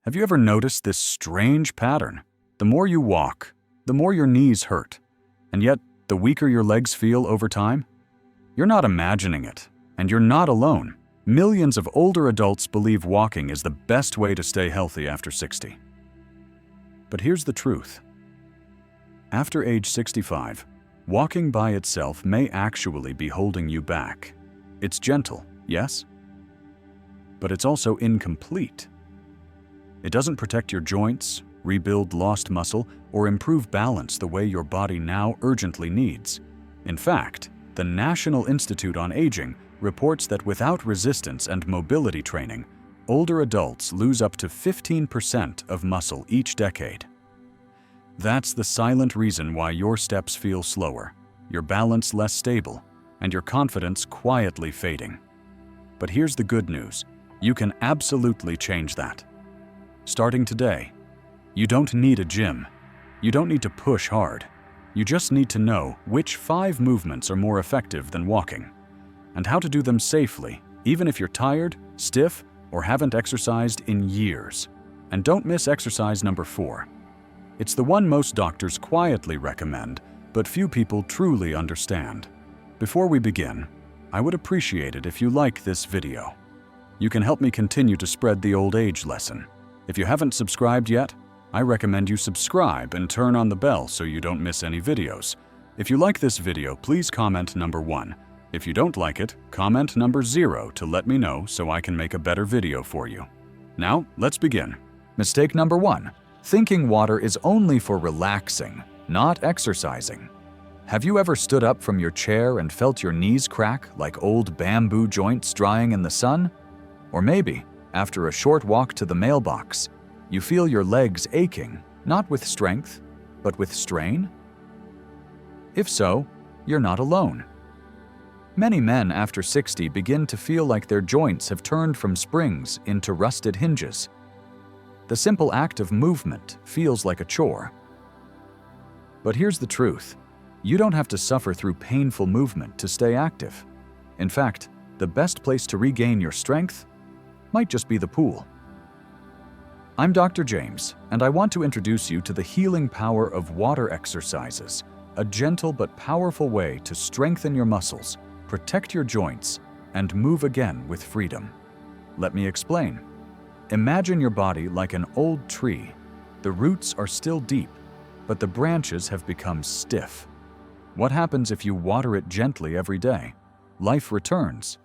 Have you ever noticed this strange pattern? The more you walk, the more your knees hurt, and yet the weaker your legs feel over time? You're not imagining it, and you're not alone. Millions of older adults believe walking is the best way to stay healthy after 60. But here's the truth. After age 65, walking by itself may actually be holding you back. It's gentle, yes? But it's also incomplete. It doesn't protect your joints, rebuild lost muscle, or improve balance the way your body now urgently needs. In fact, the National Institute on Aging reports that without resistance and mobility training, older adults lose up to 15% of muscle each decade. That's the silent reason why your steps feel slower, your balance less stable, and your confidence quietly fading. But here's the good news. You can absolutely change that. Starting today, you don't need a gym. You don't need to push hard. You just need to know which 5 movements are more effective than walking, and how to do them safely, even if you're tired, stiff, or haven't exercised in years. And don't miss exercise number 4. It's the one most doctors quietly recommend, but few people truly understand. Before we begin, I would appreciate it if you like this video. You can help me continue to spread the old age lesson. If you haven't subscribed yet, I recommend you subscribe and turn on the bell so you don't miss any videos. If you like this video, please comment number 1. If you don't like it, comment number 0 to let me know so I can make a better video for you. Now, let's begin. Mistake number 1. Thinking water is only for relaxing, not exercising. Have you ever stood up from your chair and felt your knees crack like old bamboo joints drying in the sun? Or maybe, after a short walk to the mailbox, you feel your legs aching, not with strength, but with strain? If so, you're not alone. Many men after 60 begin to feel like their joints have turned from springs into rusted hinges. The simple act of movement feels like a chore. But here's the truth. You don't have to suffer through painful movement to stay active. In fact, the best place to regain your strength might just be the pool. I'm Dr. James, and I want to introduce you to the healing power of water exercises, a gentle but powerful way to strengthen your muscles, protect your joints, and move again with freedom. Let me explain. Imagine your body like an old tree. The roots are still deep, but the branches have become stiff. What happens if you water it gently every day? Life returns.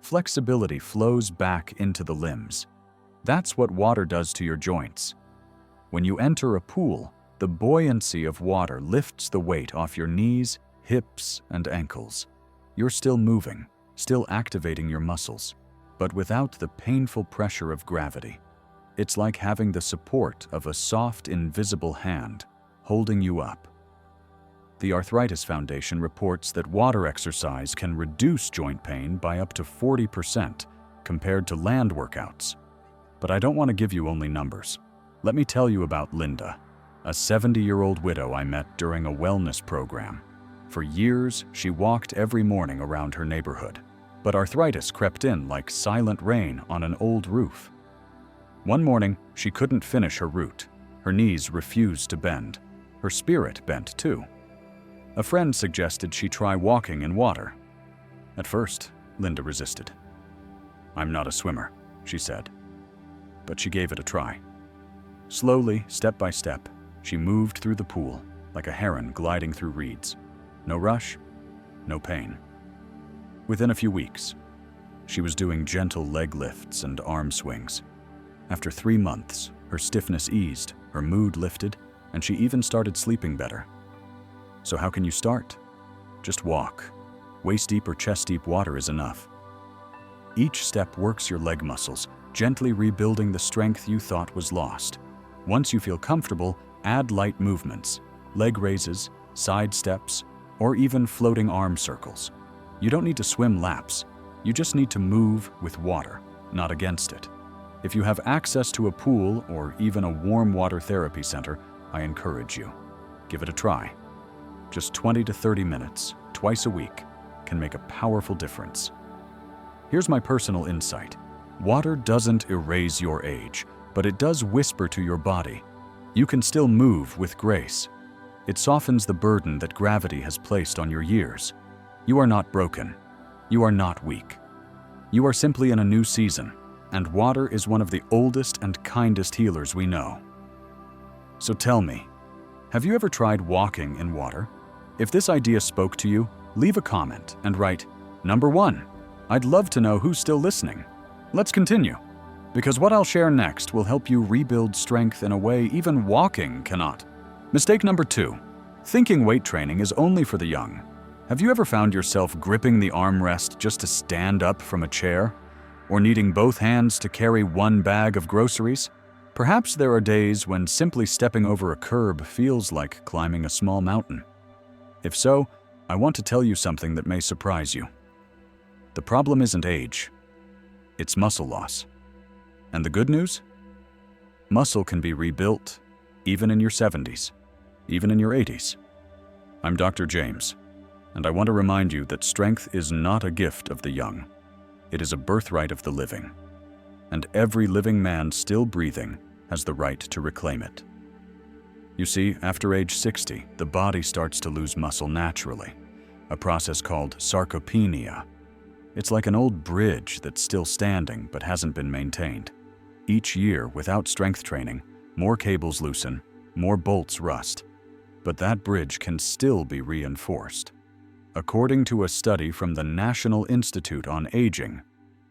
Flexibility flows back into the limbs. That's what water does to your joints. When you enter a pool, the buoyancy of water lifts the weight off your knees, hips, and ankles. You're still moving, still activating your muscles, but without the painful pressure of gravity. It's like having the support of a soft, invisible hand holding you up. The Arthritis Foundation reports that water exercise can reduce joint pain by up to 40% compared to land workouts. But I don't want to give you only numbers. Let me tell you about Linda, a 70-year-old widow I met during a wellness program. For years, she walked every morning around her neighborhood, but arthritis crept in like silent rain on an old roof. One morning, she couldn't finish her route. Her knees refused to bend. Her spirit bent too. A friend suggested she try walking in water. At first, Linda resisted. "I'm not a swimmer," she said. But she gave it a try. Slowly, step by step, she moved through the pool like a heron gliding through reeds. No rush, no pain. Within a few weeks, she was doing gentle leg lifts and arm swings. After 3 months, her stiffness eased, her mood lifted, and she even started sleeping better. So how can you start? Just walk. Waist-deep or chest-deep water is enough. Each step works your leg muscles, gently rebuilding the strength you thought was lost. Once you feel comfortable, add light movements, leg raises, side steps, or even floating arm circles. You don't need to swim laps. You just need to move with water, not against it. If you have access to a pool or even a warm water therapy center, I encourage you. Give it a try. Just 20 to 30 minutes, twice a week, can make a powerful difference. Here's my personal insight. Water doesn't erase your age. but it does whisper to your body. You can still move with grace. It softens the burden that gravity has placed on your years. You are not broken. You are not weak. You are simply in a new season, and water is one of the oldest and kindest healers we know. So tell me, have you ever tried walking in water? If this idea spoke to you, leave a comment and write, "Number 1. I'd love to know who's still listening." Let's continue, because what I'll share next will help you rebuild strength in a way even walking cannot. Mistake number 2. Thinking weight training is only for the young. Have you ever found yourself gripping the armrest just to stand up from a chair? Or needing both hands to carry one bag of groceries? Perhaps there are days when simply stepping over a curb feels like climbing a small mountain. If so, I want to tell you something that may surprise you. The problem isn't age, it's muscle loss. And the good news? Muscle can be rebuilt, even in your 70s, even in your 80s. I'm Dr. James, and I want to remind you that strength is not a gift of the young. It is a birthright of the living, and every living man still breathing has the right to reclaim it. You see, after age 60, the body starts to lose muscle naturally, a process called sarcopenia. It's like an old bridge that's still standing but hasn't been maintained. Each year, without strength training, more cables loosen, more bolts rust, but that bridge can still be reinforced. According to a study from the National Institute on Aging,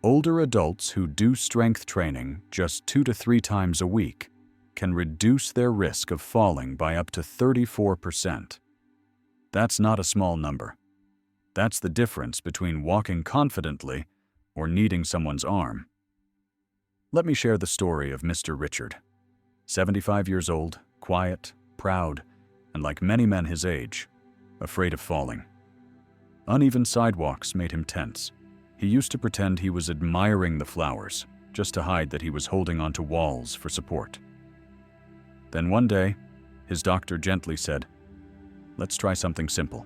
older adults who do strength training just 2 to 3 times a week can reduce their risk of falling by up to 34%. That's not a small number. That's the difference between walking confidently or needing someone's arm. Let me share the story of Mr. Richard. 75 years old, quiet, proud, and like many men his age, afraid of falling. Uneven sidewalks made him tense. He used to pretend he was admiring the flowers, just to hide that he was holding onto walls for support. Then one day, his doctor gently said, "Let's try something simple.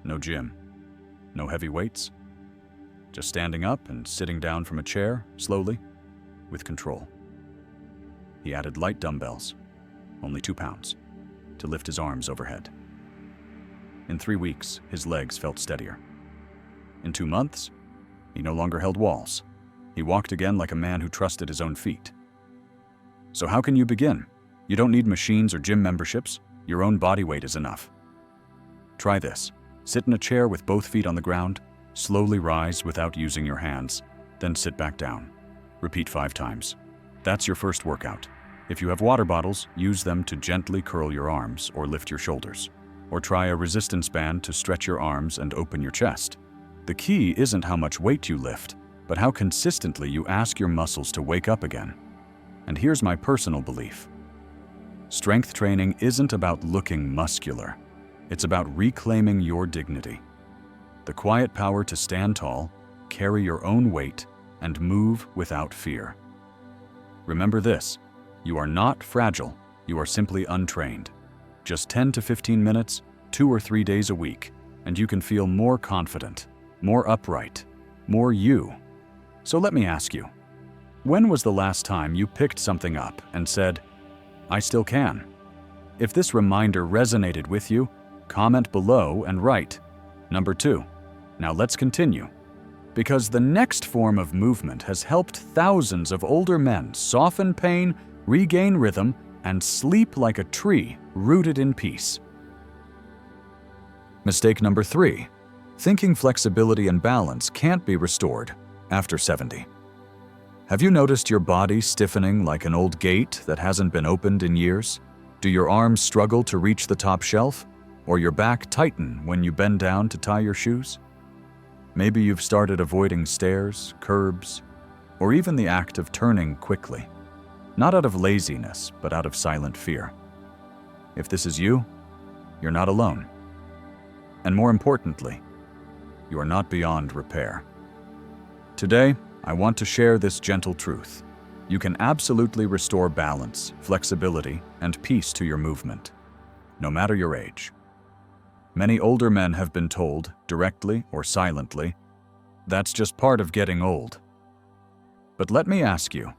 No gym, no heavy weights, just standing up and sitting down from a chair, slowly, with control." He added light dumbbells, only 2 pounds, to lift his arms overhead. In 3 weeks, his legs felt steadier. In 2 months, he no longer held walls. He walked again like a man who trusted his own feet. So how can you begin? You don't need machines or gym memberships. Your own body weight is enough. Try this. Sit in a chair with both feet on the ground, slowly rise without using your hands, then sit back down. Repeat 5 times. That's your first workout. If you have water bottles, use them to gently curl your arms or lift your shoulders. Or try a resistance band to stretch your arms and open your chest. The key isn't how much weight you lift, but how consistently you ask your muscles to wake up again. And here's my personal belief. Strength training isn't about looking muscular. It's about reclaiming your dignity. The quiet power to stand tall, carry your own weight, and move without fear. Remember this, you are not fragile, you are simply untrained. Just 10 to 15 minutes, 2 or 3 days a week, and you can feel more confident, more upright, more you. So let me ask you, when was the last time you picked something up and said, "I still can"? If this reminder resonated with you, comment below and write, "Number 2. Now let's continue." Because the next form of movement has helped thousands of older men soften pain, regain rhythm, and sleep like a tree rooted in peace. Mistake number 3. Thinking flexibility and balance can't be restored after 70. Have you noticed your body stiffening like an old gate that hasn't been opened in years? Do your arms struggle to reach the top shelf? Or your back tighten when you bend down to tie your shoes? Maybe you've started avoiding stairs, curbs, or even the act of turning quickly. Not out of laziness, but out of silent fear. If this is you, you're not alone. And more importantly, you are not beyond repair. Today, I want to share this gentle truth. You can absolutely restore balance, flexibility, and peace to your movement, no matter your age. Many older men have been told, directly or silently, that's just part of getting old. But let me ask you,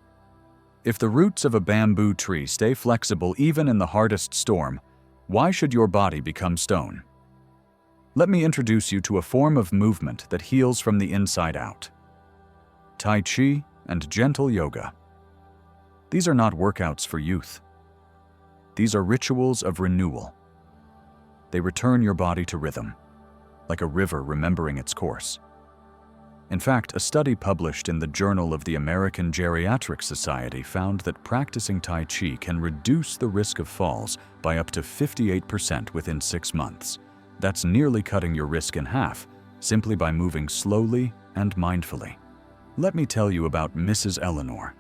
If the roots of a bamboo tree stay flexible even in the hardest storm, why should your body become stone? Let me introduce you to a form of movement that heals from the inside out. Tai Chi and gentle yoga. These are not workouts for youth. These are rituals of renewal. They return your body to rhythm, like a river remembering its course. In fact, a study published in the Journal of the American Geriatric Society found that practicing Tai Chi can reduce the risk of falls by up to 58% within 6 months. That's nearly cutting your risk in half, simply by moving slowly and mindfully. Let me tell you about Mrs. Eleanor.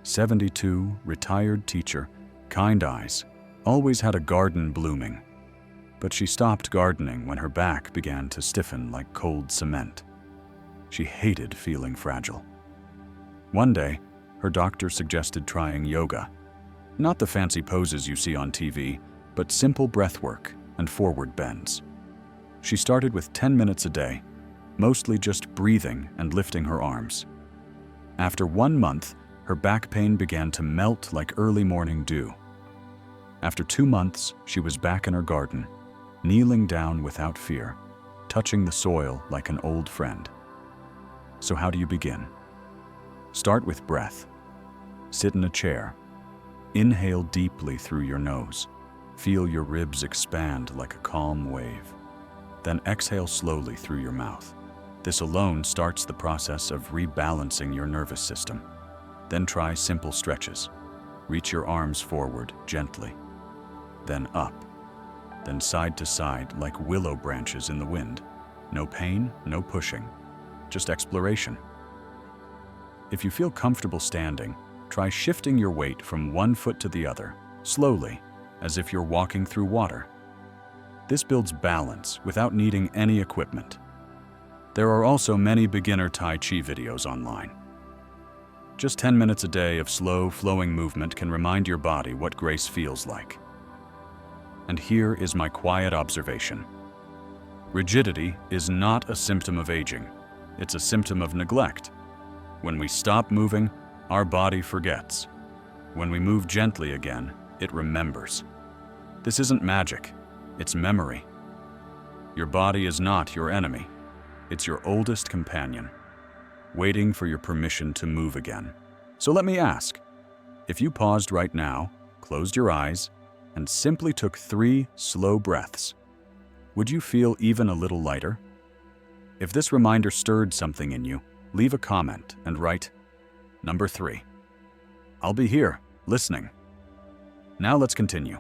72, retired teacher, kind eyes, always had a garden blooming. But she stopped gardening when her back began to stiffen like cold cement. She hated feeling fragile. One day, her doctor suggested trying yoga. Not the fancy poses you see on TV, but simple breath work and forward bends. She started with 10 minutes a day, mostly just breathing and lifting her arms. After 1 month, her back pain began to melt like early morning dew. After 2 months, she was back in her garden, kneeling down without fear, touching the soil like an old friend. So how do you begin? Start with breath. Sit in a chair. Inhale deeply through your nose. Feel your ribs expand like a calm wave. Then exhale slowly through your mouth. This alone starts the process of rebalancing your nervous system. Then try simple stretches. Reach your arms forward gently, then up, then side to side like willow branches in the wind. No pain, no pushing, just exploration. If you feel comfortable standing, try shifting your weight from one foot to the other, slowly, as if you're walking through water. This builds balance without needing any equipment. There are also many beginner Tai Chi videos online. Just 10 minutes a day of slow, flowing movement can remind your body what grace feels like. And here is my quiet observation. Rigidity is not a symptom of aging. It's a symptom of neglect. When we stop moving, our body forgets. When we move gently again, it remembers. This isn't magic, it's memory. Your body is not your enemy. It's your oldest companion, waiting for your permission to move again. So let me ask, if you paused right now, closed your eyes, and simply took 3 slow breaths, would you feel even a little lighter? If this reminder stirred something in you, leave a comment and write, Number 3. I'll be here, listening. Now let's continue.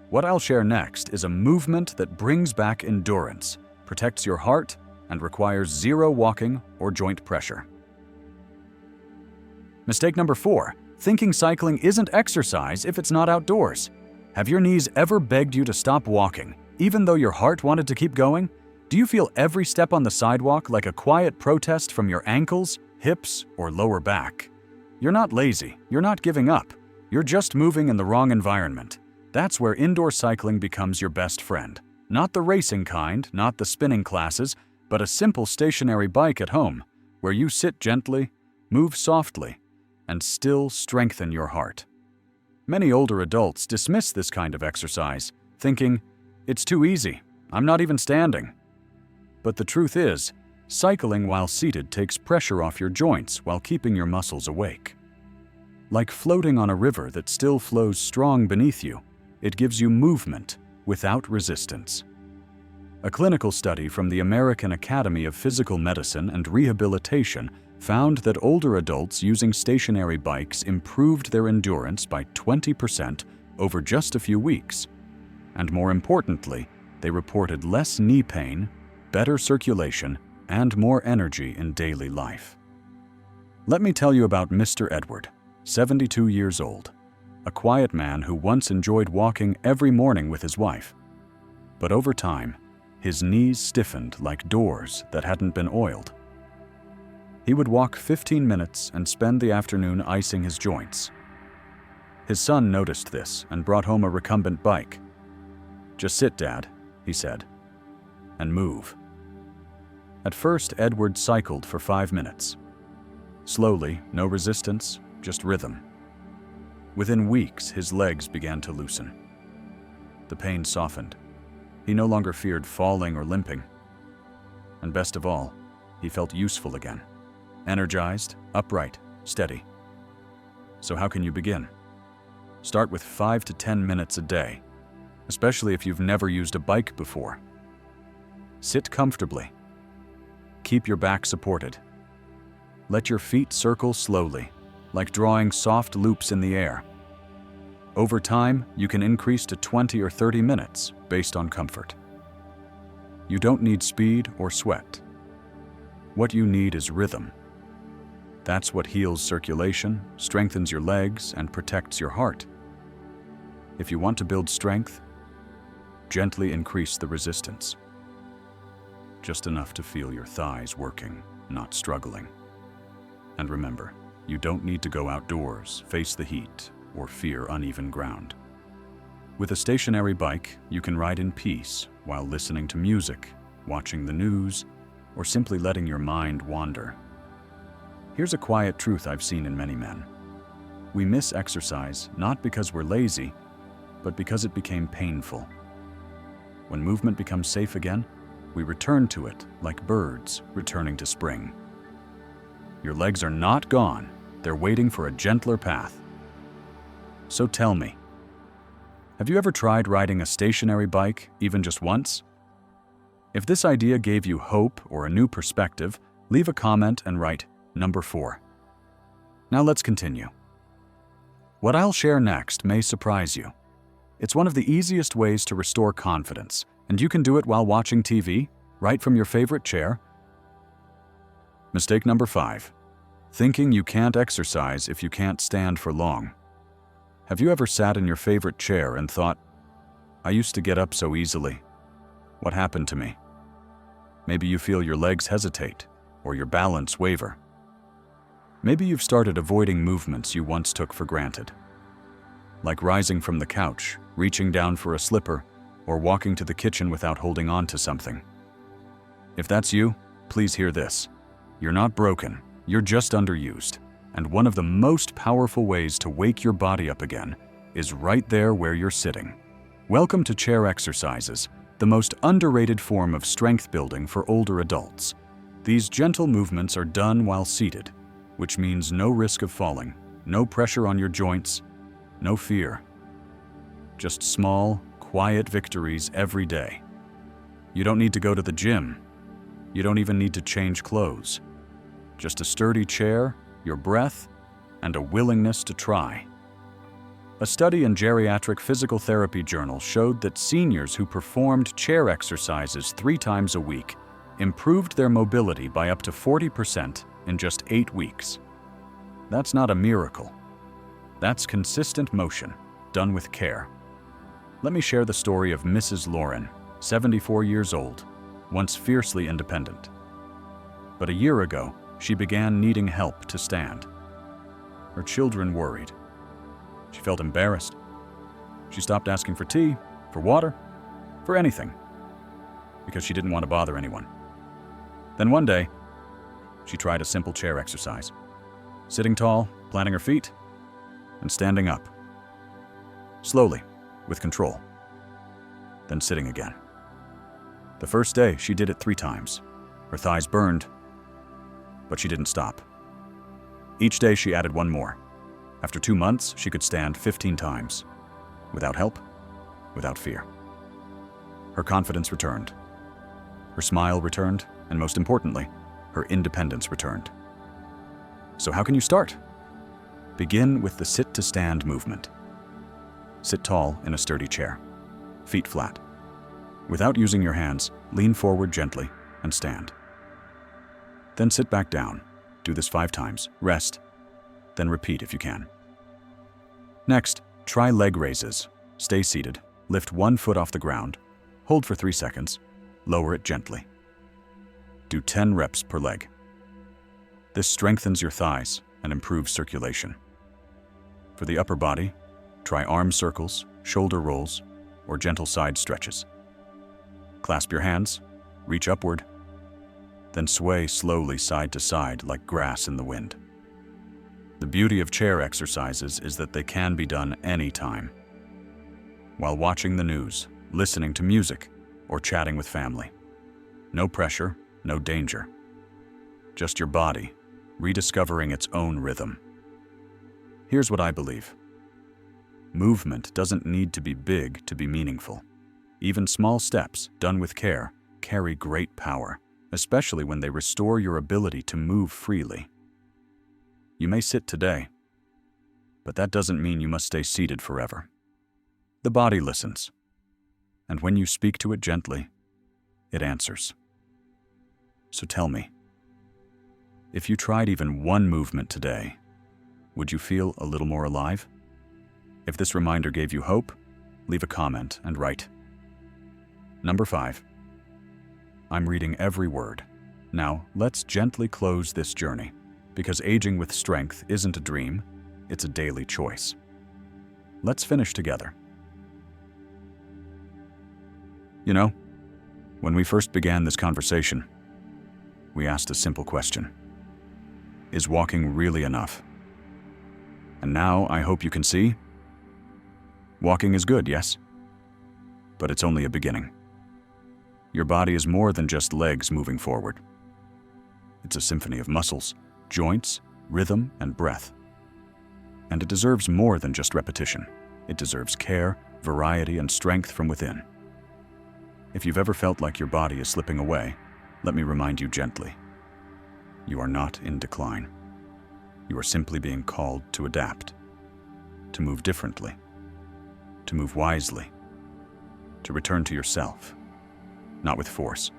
What I'll share next is a movement that brings back endurance, protects your heart, and requires 0 walking or joint pressure. Mistake number 4. Thinking cycling isn't exercise if it's not outdoors. Have your knees ever begged you to stop walking, even though your heart wanted to keep going? Do you feel every step on the sidewalk like a quiet protest from your ankles, hips, or lower back? You're not lazy, you're not giving up. You're just moving in the wrong environment. That's where indoor cycling becomes your best friend. Not the racing kind, not the spinning classes, but a simple stationary bike at home, where you sit gently, move softly, and still strengthen your heart. Many older adults dismiss this kind of exercise, thinking, it's too easy, I'm not even standing. But the truth is, cycling while seated takes pressure off your joints while keeping your muscles awake. Like floating on a river that still flows strong beneath you, it gives you movement without resistance. A clinical study from the American Academy of Physical Medicine and Rehabilitation found that older adults using stationary bikes improved their endurance by 20% over just a few weeks. And more importantly, they reported less knee pain, better circulation, and more energy in daily life. Let me tell you about Mr. Edward, 72 years old, a quiet man who once enjoyed walking every morning with his wife. But over time, his knees stiffened like doors that hadn't been oiled. He would walk 15 minutes and spend the afternoon icing his joints. His son noticed this and brought home a recumbent bike. "Just sit, Dad," he said, "and move." At first, Edward cycled for 5 minutes. Slowly, no resistance, just rhythm. Within weeks, his legs began to loosen. The pain softened. He no longer feared falling or limping. And best of all, he felt useful again. Energized, upright, steady. So how can you begin? Start with 5 to 10 minutes a day, especially if you've never used a bike before. Sit comfortably. Keep your back supported. Let your feet circle slowly, like drawing soft loops in the air. Over time, you can increase to 20 or 30 minutes based on comfort. You don't need speed or sweat. What you need is rhythm. That's what heals circulation, strengthens your legs, and protects your heart. If you want to build strength, gently increase the resistance. Just enough to feel your thighs working, not struggling. And remember, you don't need to go outdoors, face the heat, or fear uneven ground. With a stationary bike, you can ride in peace while listening to music, watching the news, or simply letting your mind wander. Here's a quiet truth I've seen in many men. We miss exercise not because we're lazy, but because it became painful. When movement becomes safe again, we return to it like birds returning to spring. Your legs are not gone, they're waiting for a gentler path. So tell me, have you ever tried riding a stationary bike, even just once? If this idea gave you hope or a new perspective, leave a comment and write number 4. Now let's continue. What I'll share next may surprise you. It's one of the easiest ways to restore confidence, and you can do it while watching TV, right from your favorite chair. Mistake number 5. Thinking you can't exercise if you can't stand for long. Have you ever sat in your favorite chair and thought, I used to get up so easily. What happened to me? Maybe you feel your legs hesitate or your balance waver. Maybe you've started avoiding movements you once took for granted, like rising from the couch, reaching down for a slipper, or walking to the kitchen without holding on to something. If that's you, please hear this. You're not broken, you're just underused. And one of the most powerful ways to wake your body up again is right there where you're sitting. Welcome to chair exercises, the most underrated form of strength building for older adults. These gentle movements are done while seated, which means no risk of falling, no pressure on your joints, no fear. Just small, quiet victories every day. You don't need to go to the gym. You don't even need to change clothes. Just a sturdy chair, your breath, and a willingness to try. A study in Geriatric Physical Therapy Journal showed that seniors who performed chair exercises 3 times a week improved their mobility by up to 40% in just 8 weeks. That's not a miracle. That's consistent motion, done with care. Let me share the story of Mrs. Lauren, 74 years old, once fiercely independent. But a year ago, she began needing help to stand. Her children worried. She felt embarrassed. She stopped asking for tea, for water, for anything, because she didn't want to bother anyone. Then one day, she tried a simple chair exercise. Sitting tall, planting her feet, and standing up. Slowly, with control. Then sitting again. The first day, she did it 3 times. Her thighs burned, but she didn't stop. Each day, she added 1 more. After 2 months, she could stand 15 times. Without help, without fear. Her confidence returned. Her smile returned, and most importantly, her independence returned. So how can you start? Begin with the sit-to-stand movement. Sit tall in a sturdy chair, feet flat. Without using your hands, lean forward gently and stand. Then sit back down. Do this 5 times. Rest. Then repeat if you can. Next, try leg raises. Stay seated. Lift 1 foot off the ground. Hold for 3 seconds. Lower it gently. Do 10 reps per leg. This strengthens your thighs and improves circulation. For the upper body, try arm circles, shoulder rolls, or gentle side stretches. Clasp your hands, reach upward, then sway slowly side to side like grass in the wind. The beauty of chair exercises is that they can be done anytime. While watching the news, listening to music, or chatting with family. No pressure, no danger. Just your body, rediscovering its own rhythm. Here's what I believe. Movement doesn't need to be big to be meaningful. Even small steps, done with care, carry great power, especially when they restore your ability to move freely. You may sit today, but that doesn't mean you must stay seated forever. The body listens, and when you speak to it gently, it answers. So tell me, if you tried even one movement today, would you feel a little more alive? If this reminder gave you hope, leave a comment and write. Number 5. I'm reading every word. Now, let's gently close this journey, because aging with strength isn't a dream, it's a daily choice. Let's finish together. You know, when we first began this conversation, we asked a simple question. Is walking really enough? And now I hope you can see. Walking is good, yes? But it's only a beginning. Your body is more than just legs moving forward. It's a symphony of muscles, joints, rhythm, and breath. And it deserves more than just repetition. It deserves care, variety, and strength from within. If you've ever felt like your body is slipping away, let me remind you gently. You are not in decline. You are simply being called to adapt, to move differently, to move wisely, to return to yourself, not with force,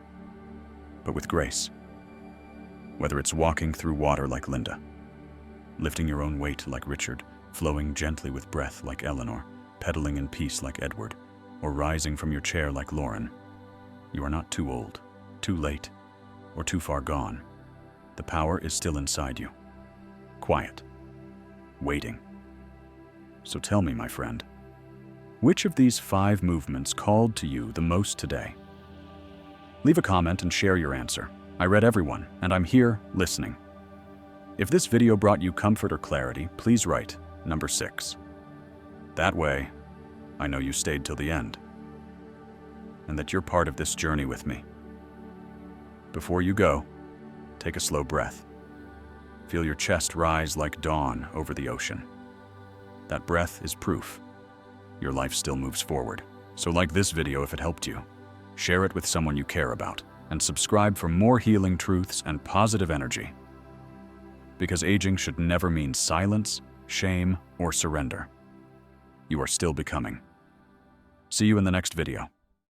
but with grace. Whether it's walking through water like Linda, lifting your own weight like Richard, flowing gently with breath like Eleanor, pedaling in peace like Edward, or rising from your chair like Lauren, you are not too old, too late, or too far gone. The power is still inside you, quiet, waiting. So tell me, my friend, which of these 5 movements called to you the most today? Leave a comment and share your answer. I read everyone, and I'm here listening. If this video brought you comfort or clarity, please write number 6. That way, I know you stayed till the end, and that you're part of this journey with me. Before you go, take a slow breath. Feel your chest rise like dawn over the ocean. That breath is proof. Your life still moves forward. So like this video if it helped you. Share it with someone you care about, and subscribe for more healing truths and positive energy. Because aging should never mean silence, shame, or surrender. You are still becoming. See you in the next video.